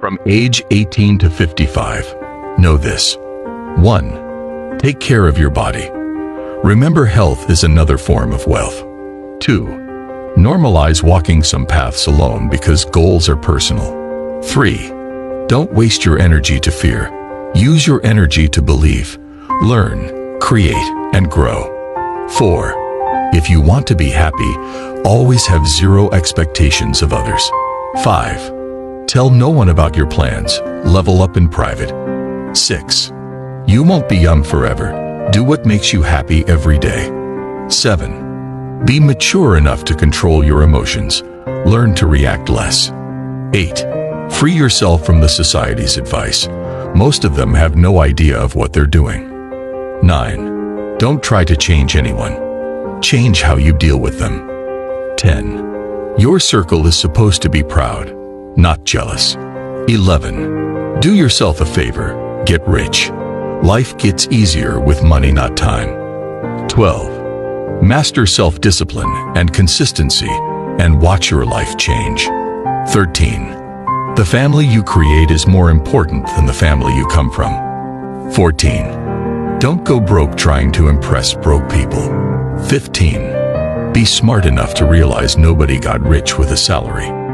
from age 18 to 55. Know this. 1. Take care of your body. Remember, health is another form of wealth. 2. Normalize walking some paths alone because goals are personal. 3. Don't waste your energy to fear. Use your energy to believe, learn, create, and grow. 4. If you want to be happy, always have zero expectations of others. 5. Tell no one about your plans. Level up in private. 6. You won't be young forever. Do what makes you happy every day. 7. Be mature enough to control your emotions. Learn to react less. 8. Free yourself from the society's advice. Most of them have no idea of what they're doing. 9. Don't try to change anyone. Change how you deal with them. 10. Your circle is supposed to be proud, not jealous. 11. Do yourself a favor. Get rich. Life gets easier with money, not time. 12. Master self-discipline and consistency and watch your life change. 13. The family you create is more important than the family you come from. 14. Don't go broke trying to impress broke people. 15. Be smart enough to realize nobody got rich with a salary.